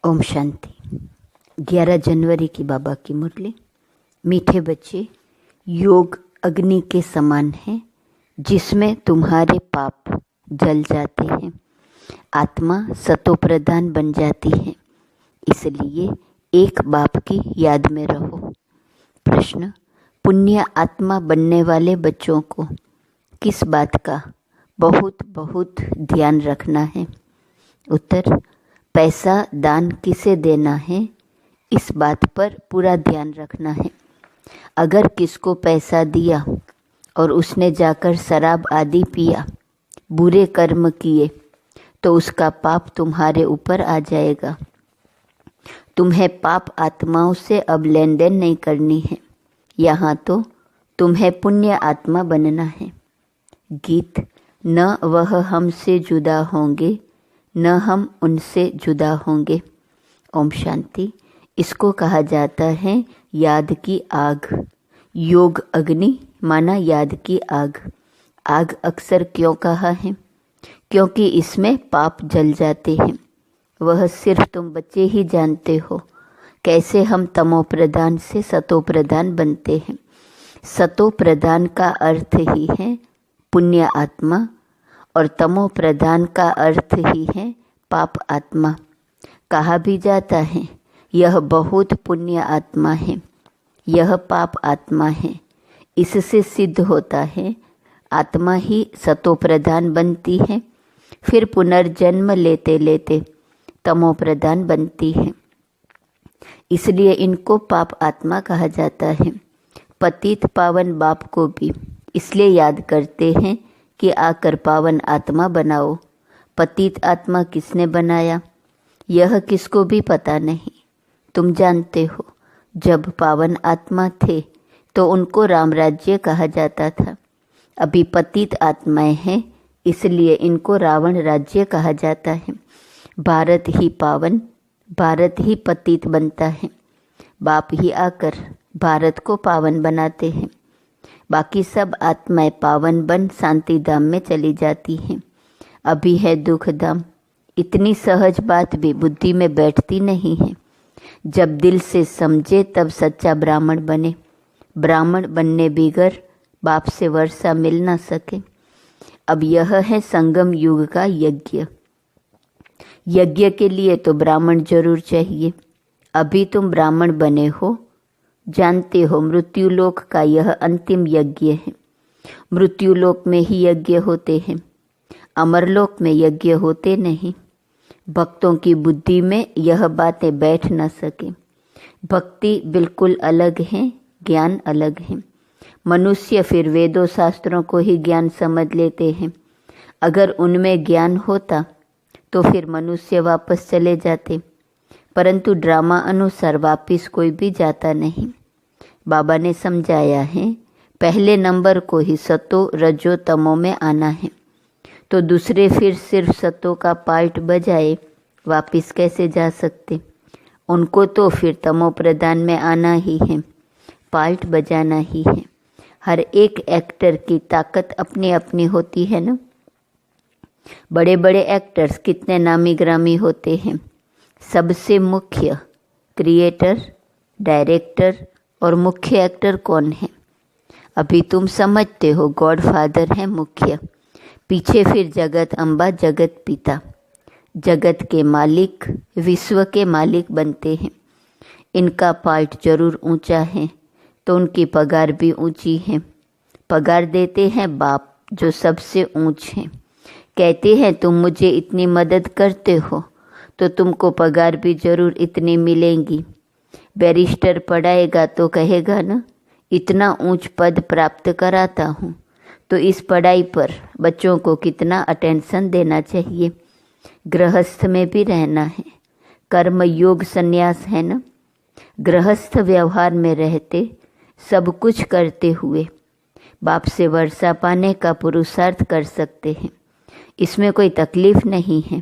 ओम शांति। 11 जनवरी की बाबा की मुरली। मीठे बच्चे, योग अग्नि के समान है जिसमें तुम्हारे पाप जल जाते हैं, आत्मा सतो प्रधान बन जाती है। इसलिए एक बाप की याद में रहो। प्रश्न: पुण्य आत्मा बनने वाले बच्चों को किस बात का बहुत बहुत ध्यान रखना है? उत्तर: पैसा दान किसे देना है, इस बात पर पूरा ध्यान रखना है। अगर किसको पैसा दिया और उसने जाकर शराब आदि पिया, बुरे कर्म किए, तो उसका पाप तुम्हारे ऊपर आ जाएगा। तुम्हें पाप आत्माओं से अब लेन देन नहीं करनी है। यहाँ तो तुम्हें पुण्य आत्मा बनना है। गीत: न वह हमसे जुदा होंगे, न हम उनसे जुदा होंगे। ओम शांति। इसको कहा जाता है याद की आग। योग अग्नि माना याद की आग। आग अक्सर क्यों कहा है? क्योंकि इसमें पाप जल जाते हैं। वह सिर्फ तुम बच्चे ही जानते हो कैसे हम तमो प्रधान से सतो प्रधान बनते हैं। सतो प्रधान का अर्थ ही है पुण्य आत्मा और तमो प्रधान का अर्थ ही है पाप आत्मा। कहा भी जाता है यह बहुत पुण्य आत्मा है, यह पाप आत्मा है। इससे सिद्ध होता है आत्मा ही सतो प्रधान बनती है, फिर पुनर्जन्म लेते लेते तमो प्रधान बनती है। इसलिए इनको पाप आत्मा कहा जाता है। पतित पावन बाप को भी इसलिए याद करते हैं कि आकर पावन आत्मा बनाओ। पतित आत्मा किसने बनाया यह किसको भी पता नहीं। तुम जानते हो जब पावन आत्मा थे तो उनको राम राज्य कहा जाता था। अभी पतित आत्माएं हैं इसलिए इनको रावण राज्य कहा जाता है। भारत ही पावन, भारत ही पतित बनता है। बाप ही आकर भारत को पावन बनाते हैं। बाकी सब आत्माएं पावन बन शांति धाम में चली जाती हैं। अभी है दुख धाम। इतनी सहज बात भी बुद्धि में बैठती नहीं है। जब दिल से समझे तब सच्चा ब्राह्मण बने। ब्राह्मण बनने बिगर बाप से वर्षा मिल ना सके। अब यह है संगम युग का यज्ञ। यज्ञ के लिए तो ब्राह्मण जरूर चाहिए। अभी तुम ब्राह्मण बने हो, जानते हो मृत्यु लोक का यह अंतिम यज्ञ है। मृत्यु लोक में ही यज्ञ होते हैं, अमरलोक में यज्ञ होते नहीं। भक्तों की बुद्धि में यह बातें बैठ न सके। भक्ति बिल्कुल अलग है, ज्ञान अलग है। मनुष्य फिर वेदों शास्त्रों को ही ज्ञान समझ लेते हैं। अगर उनमें ज्ञान होता तो फिर मनुष्य वापस चले जाते, परंतु ड्रामा अनुसार वापिस कोई भी जाता नहीं। बाबा ने समझाया है पहले नंबर को ही सतो रजो तमो में आना है, तो दूसरे फिर सिर्फ सतो का पार्ट बजाए वापिस कैसे जा सकते? उनको तो फिर तमो प्रधान में आना ही है, पार्ट बजाना ही है। हर एक एक्टर की ताकत अपनी अपनी होती है ना। बड़े बड़े एक्टर्स कितने नामी ग्रामी होते हैं। सबसे मुख्य क्रिएटर, डायरेक्टर और मुख्य एक्टर कौन है? अभी तुम समझते हो गॉड फादर है मुख्य, पीछे फिर जगत अम्बा, जगत पिता। जगत के मालिक विश्व के मालिक बनते हैं। इनका पार्ट जरूर ऊंचा है तो उनकी पगार भी ऊंची है। पगार देते हैं बाप जो सबसे ऊंच है। कहते हैं तुम मुझे इतनी मदद करते हो तो तुमको पगार भी जरूर इतनी मिलेंगी। बैरिस्टर पढ़ाएगा तो कहेगा ना इतना ऊंच पद प्राप्त कराता हूँ, तो इस पढ़ाई पर बच्चों को कितना अटेंशन देना चाहिए। गृहस्थ में भी रहना है, कर्म योग संन्यास है ना। गृहस्थ व्यवहार में रहते सब कुछ करते हुए बाप से वर्षा पाने का पुरुषार्थ कर सकते हैं। इसमें कोई तकलीफ नहीं है।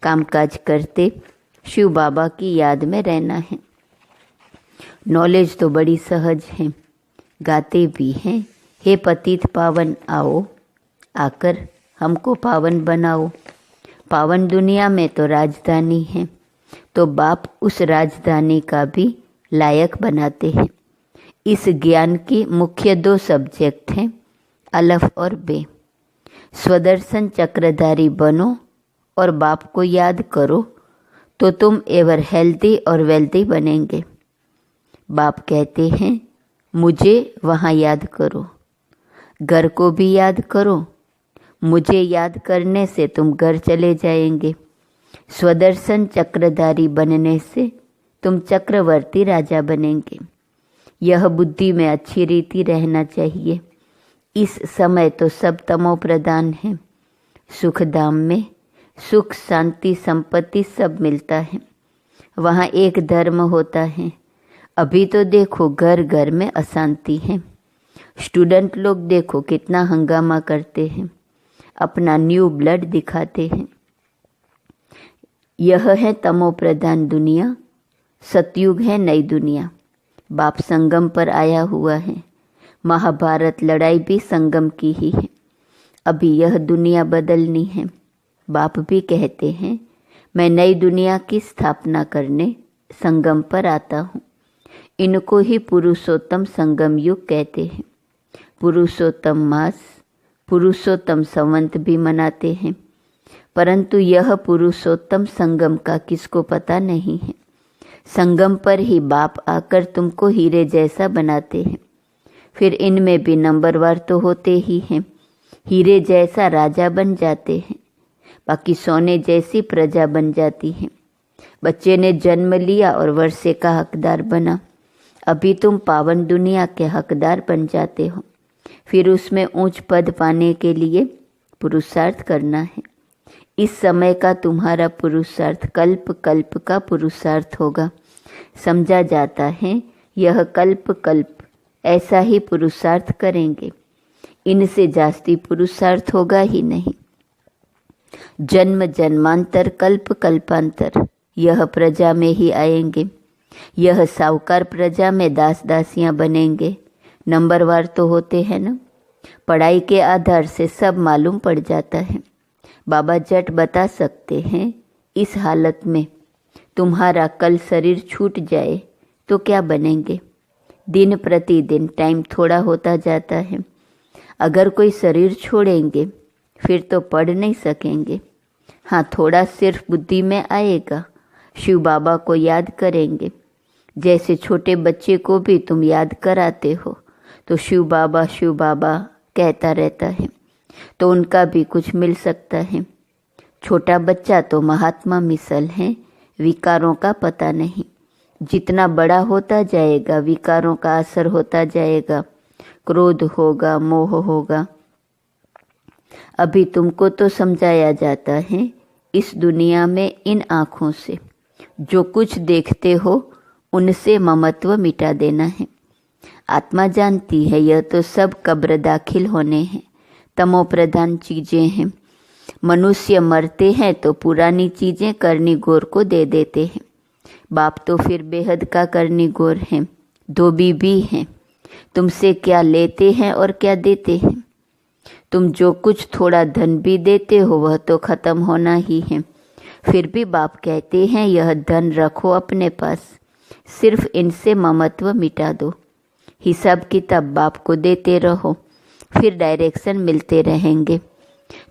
कामकाज करते शिव बाबा की याद में रहना है। नॉलेज तो बड़ी सहज है। गाते भी हैं हे पतित पावन आओ, आकर हमको पावन बनाओ। पावन दुनिया में तो राजधानी है। तो बाप उस राजधानी का भी लायक बनाते हैं। इस ज्ञान की मुख्य 2 सब्जेक्ट हैं, अलफ और बे। स्वदर्शन चक्रधारी बनो और बाप को याद करो तो तुम एवर हेल्दी और वेल्दी बनेंगे। बाप कहते हैं मुझे वहाँ याद करो, घर को भी याद करो। मुझे याद करने से तुम घर चले जाएंगे। स्वदर्शन चक्रधारी बनने से तुम चक्रवर्ती राजा बनेंगे। यह बुद्धि में अच्छी रीति रहना चाहिए। इस समय तो सब तमो प्रधान है। सुख धाम में सुख, शांति, संपत्ति सब मिलता है। वहाँ एक धर्म होता है। अभी तो देखो घर घर में अशांति है। स्टूडेंट लोग देखो कितना हंगामा करते हैं, अपना न्यू ब्लड दिखाते हैं। यह है तमो प्रधान दुनिया। सतयुग है नई दुनिया। बाप संगम पर आया हुआ है। महाभारत लड़ाई भी संगम की ही है। अभी यह दुनिया बदलनी है। बाप भी कहते हैं मैं नई दुनिया की स्थापना करने संगम पर आता हूँ। इनको ही पुरुषोत्तम संगम युग कहते हैं। पुरुषोत्तम मास, पुरुषोत्तम संवत भी मनाते हैं, परंतु यह पुरुषोत्तम संगम का किसको पता नहीं है। संगम पर ही बाप आकर तुमको हीरे जैसा बनाते हैं। फिर इनमें भी नंबरवार तो होते ही हैं। हीरे जैसा राजा बन जाते हैं, बाकी सोने जैसी प्रजा बन जाती है। बच्चे ने जन्म लिया और वर्षे का हकदार बना। अभी तुम पावन दुनिया के हकदार बन जाते हो। फिर उसमें ऊंच पद पाने के लिए पुरुषार्थ करना है। इस समय का तुम्हारा पुरुषार्थ कल्प कल्प का पुरुषार्थ होगा। समझा जाता है यह कल्प कल्प ऐसा ही पुरुषार्थ करेंगे। इनसे जास्ती पुरुषार्थ होगा ही नहीं। जन्म जन्मांतर कल्प कल्पांतर यह प्रजा में ही आएंगे। यह साहूकार प्रजा में दास दासियां बनेंगे। नंबरवार तो होते हैं ना। पढ़ाई के आधार से सब मालूम पड़ जाता है। बाबा जट बता सकते हैं इस हालत में तुम्हारा कल शरीर छूट जाए तो क्या बनेंगे। दिन प्रतिदिन टाइम थोड़ा होता जाता है। अगर कोई शरीर छोड़ेंगे फिर तो पढ़ नहीं सकेंगे। हाँ, थोड़ा सिर्फ बुद्धि में आएगा। शिव बाबा को याद करेंगे। जैसे छोटे बच्चे को भी तुम याद कराते हो तो शिव बाबा कहता रहता है, तो उनका भी कुछ मिल सकता है। छोटा बच्चा तो महात्मा मिसल है, विकारों का पता नहीं। जितना बड़ा होता जाएगा विकारों का असर होता जाएगा। क्रोध होगा, मोह होगा। अभी तुमको तो समझाया जाता है इस दुनिया में इन आँखों से जो कुछ देखते हो उनसे ममत्व मिटा देना है। आत्मा जानती है यह तो सब कब्र दाखिल होने हैं, तमो प्रधान चीज़ें हैं। मनुष्य मरते हैं तो पुरानी चीज़ें करनी गोर को दे देते हैं। बाप तो फिर बेहद का करनी गोर हैं, धोबी भी हैं। तुमसे क्या लेते हैं और क्या देते हैं। तुम जो कुछ थोड़ा धन भी देते हो वह तो ख़त्म होना ही है। फिर भी बाप कहते हैं यह धन रखो अपने पास, सिर्फ इनसे ममत्व मिटा दो। हिसाब किताब बाप को देते रहो, फिर डायरेक्शन मिलते रहेंगे।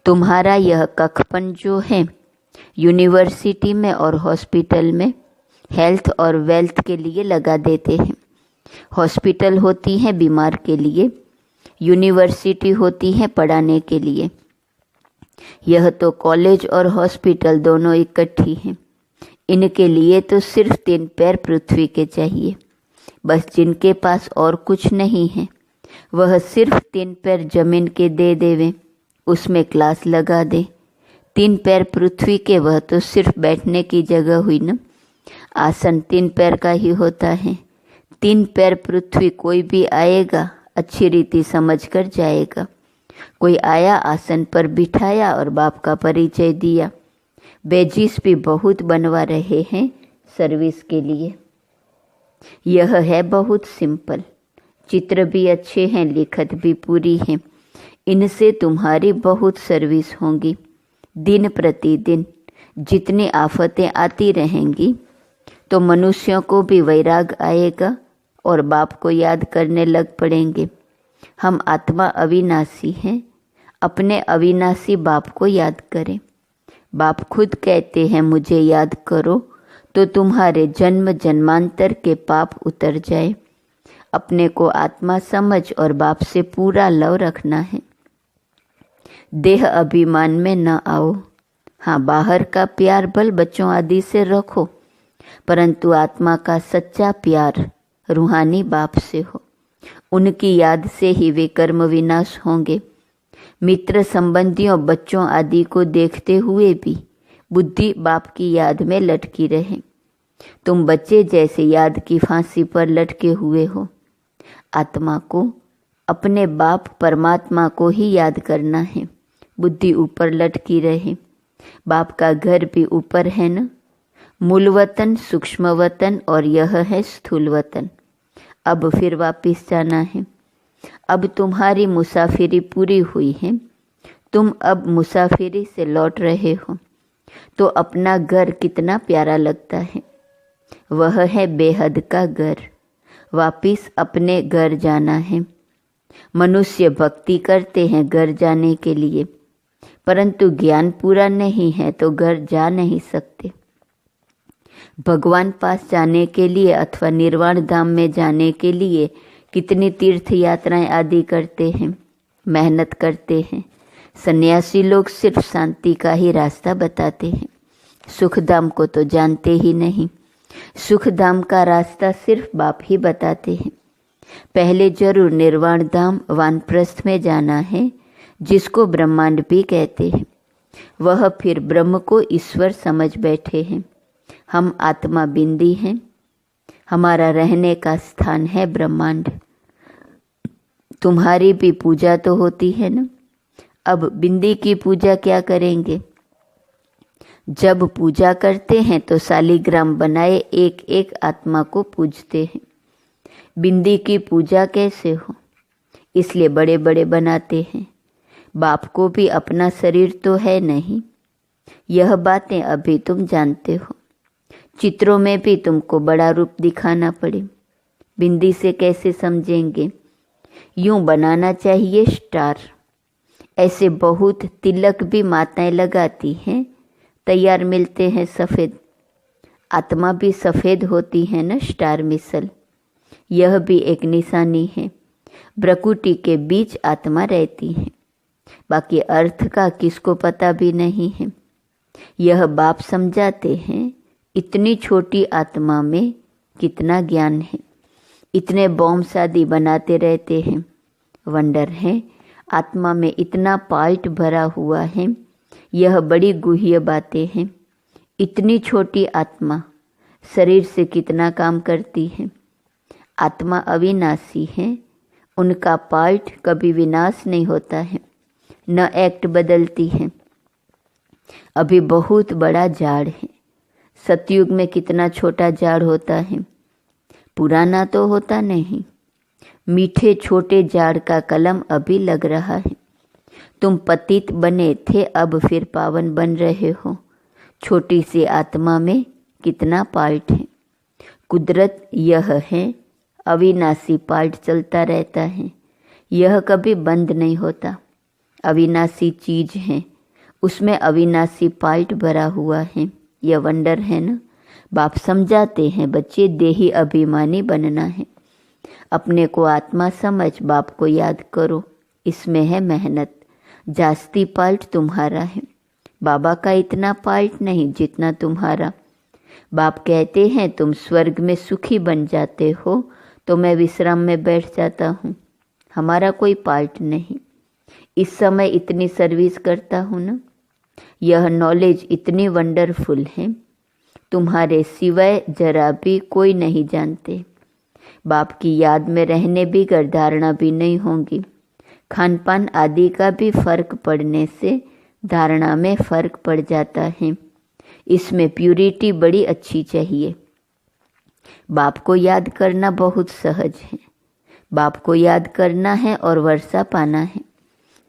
तुम्हारा यह कखपन जो है यूनिवर्सिटी में और हॉस्पिटल में हेल्थ और वेल्थ के लिए लगा देते हैं। हॉस्पिटल होती है बीमार के लिए, यूनिवर्सिटी होती है पढ़ाने के लिए। यह तो कॉलेज और हॉस्पिटल दोनों इकट्ठी हैं। इनके लिए तो सिर्फ 3 पैर पृथ्वी के चाहिए। बस जिनके पास और कुछ नहीं है वह सिर्फ 3 पैर जमीन के दे देवे, उसमें क्लास लगा दे। 3 पैर पृथ्वी के वह तो सिर्फ बैठने की जगह हुई ना। आसन 3 पैर का ही होता है। 3 पैर पृथ्वी कोई भी आएगा अच्छी रीति समझ कर जाएगा। कोई आया आसन पर बिठाया और बाप का परिचय दिया। बेजिस भी बहुत बनवा रहे हैं सर्विस के लिए। यह है बहुत सिंपल। चित्र भी अच्छे हैं, लिखत भी पूरी है। इनसे तुम्हारी बहुत सर्विस होगी। दिन प्रतिदिन जितनी आफतें आती रहेंगी तो मनुष्यों को भी वैराग आएगा और बाप को याद करने लग पड़ेंगे। हम आत्मा अविनाशी हैं, अपने अविनाशी बाप को याद करें। बाप खुद कहते हैं मुझे याद करो तो तुम्हारे जन्म जन्मांतर के पाप उतर जाए। अपने को आत्मा समझ और बाप से पूरा लव रखना है। देह अभिमान में न आओ। हाँ, बाहर का प्यार भल बच्चों आदि से रखो, परंतु आत्मा का सच्चा प्यार रूहानी बाप से हो। उनकी याद से ही वे कर्म विनाश होंगे। मित्र संबंधियों बच्चों आदि को देखते हुए भी बुद्धि बाप की याद में लटकी रहे। तुम बच्चे जैसे याद की फांसी पर लटके हुए हो। आत्मा को अपने बाप परमात्मा को ही याद करना है। बुद्धि ऊपर लटकी रहे। बाप का घर भी ऊपर है न। मूल वतन, सूक्ष्म वतन और यह है स्थूल वतन। अब फिर वापिस जाना है। अब तुम्हारी मुसाफिरी पूरी हुई है। तुम अब मुसाफिरी से लौट रहे हो तो अपना घर कितना प्यारा लगता है। वह है बेहद का घर। वापिस अपने घर जाना है। मनुष्य भक्ति करते हैं घर जाने के लिए, परंतु ज्ञान पूरा नहीं है तो घर जा नहीं सकते। भगवान पास जाने के लिए अथवा निर्वाण धाम में जाने के लिए कितनी तीर्थ यात्राएं आदि करते हैं, मेहनत करते हैं। सन्यासी लोग सिर्फ शांति का ही रास्ता बताते हैं, सुख धाम को तो जानते ही नहीं। सुख धाम का रास्ता सिर्फ बाप ही बताते हैं। पहले जरूर निर्वाण धाम वानप्रस्थ में जाना है, जिसको ब्रह्मांड भी कहते हैं। वह फिर ब्रह्म को ईश्वर समझ बैठे हैं। हम आत्मा बिंदी हैं। हमारा रहने का स्थान है ब्रह्मांड। तुम्हारी भी पूजा तो होती है ना। अब बिंदी की पूजा क्या करेंगे? जब पूजा करते हैं तो शालिग्राम बनाए एक एक आत्मा को पूजते हैं। बिंदी की पूजा कैसे हो? इसलिए बड़े बड़े बनाते हैं। बाप को भी अपना शरीर तो है नहीं। यह बातें अभी तुम जानते हो। चित्रों में भी तुमको बड़ा रूप दिखाना पड़े। बिंदी से कैसे समझेंगे? यूं बनाना चाहिए स्टार। ऐसे बहुत तिलक भी माताएं लगाती हैं, तैयार मिलते हैं सफ़ेद। आत्मा भी सफ़ेद होती है न, स्टार मिसल। यह भी एक निशानी है। प्रकृति के बीच आत्मा रहती है। बाकी अर्थ का किसको पता भी नहीं है। यह बाप समझाते हैं। इतनी छोटी आत्मा में कितना ज्ञान है। इतने बॉम्ब शादी बनाते रहते हैं। वंडर है, आत्मा में इतना पार्ट भरा हुआ है। यह बड़ी गुह्य बातें हैं। इतनी छोटी आत्मा शरीर से कितना काम करती है। आत्मा अविनाशी है। उनका पार्ट कभी विनाश नहीं होता है, न एक्ट बदलती है। अभी बहुत बड़ा झाड़ है। सतयुग में कितना छोटा झाड़ होता है, पुराना तो होता नहीं। मीठे छोटे झाड़ का कलम अभी लग रहा है। तुम पतित बने थे, अब फिर पावन बन रहे हो। छोटी सी आत्मा में कितना पार्ट है। कुदरत यह है, अविनाशी पार्ट चलता रहता है। यह कभी बंद नहीं होता। अविनाशी चीज है, उसमें अविनाशी पार्ट भरा हुआ है। यह वंडर है ना। बाप समझाते हैं बच्चे, देही अभिमानी बनना है। अपने को आत्मा समझ बाप को याद करो। इसमें है मेहनत। जास्ती पार्ट तुम्हारा है। बाबा का इतना पार्ट नहीं जितना तुम्हारा। बाप कहते हैं तुम स्वर्ग में सुखी बन जाते हो तो मैं विश्राम में बैठ जाता हूँ। हमारा कोई पार्ट नहीं। इस समय इतनी सर्विस करता हूँ ना। यह नॉलेज इतनी वंडरफुल है, तुम्हारे सिवाय जरा भी कोई नहीं जानते। बाप की याद में रहने भी गर्धारणा भी नहीं होंगी। खान पान आदि का भी फर्क पड़ने से धारणा में फर्क पड़ जाता है। इसमें प्यूरिटी बड़ी अच्छी चाहिए। बाप को याद करना बहुत सहज है। बाप को याद करना है और वर्षा पाना है।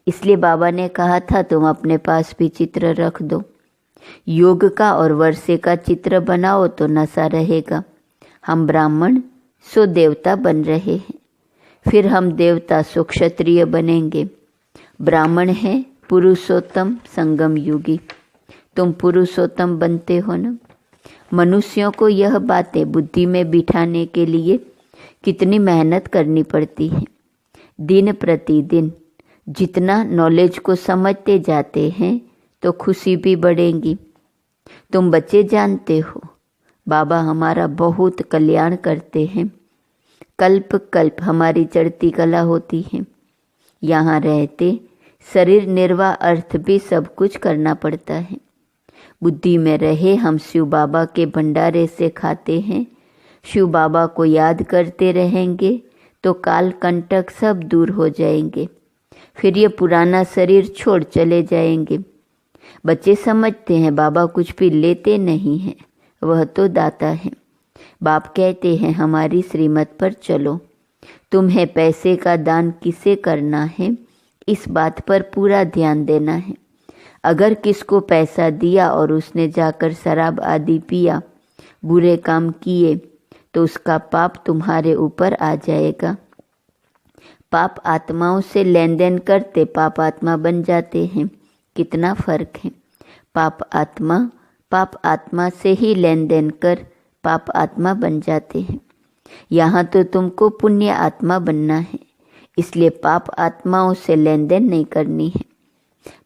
इसलिए बाबा ने कहा था तुम अपने पास भी चित्र रख दो। योग का और वर्षे का चित्र बनाओ तो नशा रहेगा। हम ब्राह्मण सो देवता बन रहे हैं, फिर हम देवता सो क्षत्रिय बनेंगे। ब्राह्मण है पुरुषोत्तम संगम युगी, तुम पुरुषोत्तम बनते हो ना। मनुष्यों को यह बातें बुद्धि में बिठाने के लिए कितनी मेहनत करनी पड़ती है। दिन प्रतिदिन जितना नॉलेज को समझते जाते हैं तो खुशी भी बढ़ेगी। तुम बच्चे जानते हो बाबा हमारा बहुत कल्याण करते हैं। कल्प कल्प हमारी चढ़ती कला होती है। यहाँ रहते शरीर निर्वाह अर्थ भी सब कुछ करना पड़ता है। बुद्धि में रहे हम शिव बाबा के भंडारे से खाते हैं। शिव बाबा को याद करते रहेंगे तो काल कंटक सब दूर हो जाएंगे। फिर ये पुराना शरीर छोड़ चले जाएंगे। बच्चे समझते हैं बाबा कुछ भी लेते नहीं हैं, वह तो दाता है। बाप कहते हैं हमारी श्रीमत पर चलो। तुम्हें पैसे का दान किसे करना है, इस बात पर पूरा ध्यान देना है। अगर किसको पैसा दिया और उसने जाकर शराब आदि पिया, बुरे काम किए, तो उसका पाप तुम्हारे ऊपर आ जाएगा। पाप आत्माओं से लेन देन करते पाप आत्मा बन जाते हैं। कितना फर्क है। पाप आत्मा से ही लेन देन कर पाप आत्मा बन जाते हैं। यहाँ तो तुमको पुण्य आत्मा बनना है, इसलिए पाप आत्माओं से लेन देन नहीं करनी है।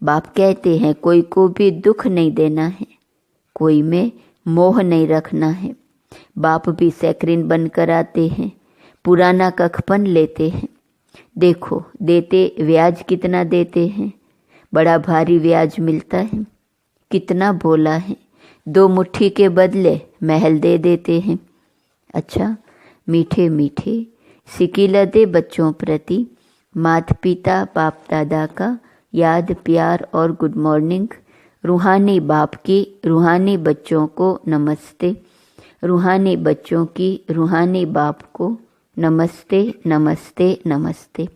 बाप कहते हैं कोई को भी दुख नहीं देना है, कोई में मोह नहीं रखना है। बाप भी सैकरीन बनकर आते हैं, पुराना कखपन लेते हैं। देखो देते ब्याज कितना देते हैं, बड़ा भारी ब्याज मिलता है। कितना भोला है, 2 मुट्ठी के बदले महल दे देते हैं। अच्छा, मीठे मीठे सिकिलदे बच्चों प्रति माता पिता बाप दादा का याद प्यार और गुड मॉर्निंग। रूहानी बाप की रूहानी बच्चों को नमस्ते। रूहानी बच्चों की रूहानी बाप को नमस्ते नमस्ते नमस्ते।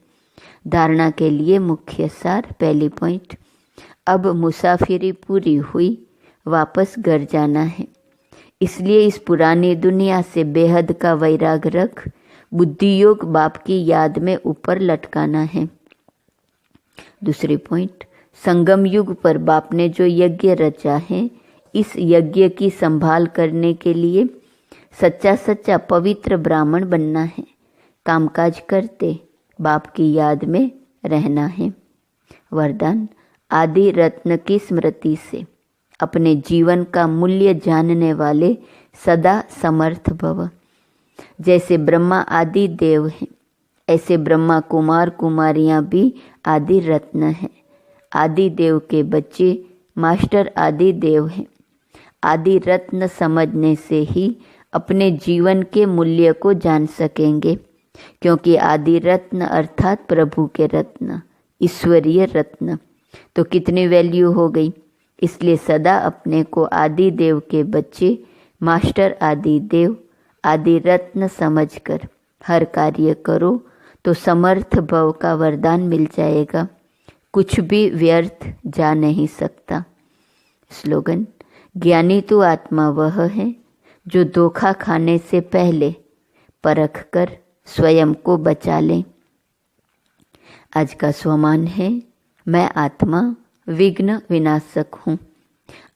धारणा के लिए मुख्य सार। पहली पॉइंट, अब मुसाफिरी पूरी हुई, वापस घर जाना है। इसलिए इस पुरानी दुनिया से बेहद का वैराग रख बुद्धि योग बाप की याद में ऊपर लटकाना है। दूसरी पॉइंट, संगम युग पर बाप ने जो यज्ञ रचा है, इस यज्ञ की संभाल करने के लिए सच्चा सच्चा पवित्र ब्राह्मण बनना है। कामकाज करते बाप की याद में रहना है। वरदान, आदि रत्न की स्मृति से अपने जीवन का मूल्य जानने वाले सदा समर्थ भव। जैसे ब्रह्मा आदि देव हैं, ऐसे ब्रह्मा कुमार कुमारियां भी आदि रत्न हैं। आदि देव के बच्चे मास्टर आदि देव हैं। आदि रत्न समझने से ही अपने जीवन के मूल्य को जान सकेंगे, क्योंकि आदि रत्न अर्थात प्रभु के रत्न, ईश्वरीय रत्न, तो कितनी वैल्यू हो गई। इसलिए सदा अपने को आदि देव के बच्चे मास्टर आदि देव आदि रत्न समझकर हर कार्य करो तो समर्थ भव का वरदान मिल जाएगा। कुछ भी व्यर्थ जा नहीं सकता। स्लोगन, ज्ञानी तो आत्मा वह है जो धोखा खाने से पहले परख कर स्वयं को बचा ले। आज का स्वमान है, मैं आत्मा विघ्न विनाशक हूँ।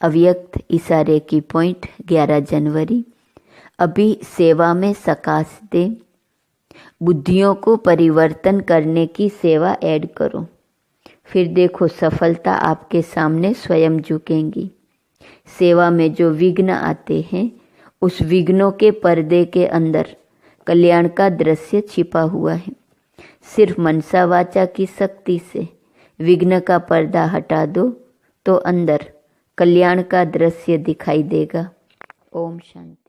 अव्यक्त इशारे की पॉइंट 11 जनवरी। अभी सेवा में सकाश दे। बुद्धियों को परिवर्तन करने की सेवा ऐड करो, फिर देखो सफलता आपके सामने स्वयं झुकेंगी। सेवा में जो विघ्न आते हैं, उस विघ्नों के पर्दे के अंदर कल्याण का दृश्य छिपा हुआ है। सिर्फ मनसा वाचा की शक्ति से विघ्न का पर्दा हटा दो तो अंदर कल्याण का दृश्य दिखाई देगा। ओम शांति।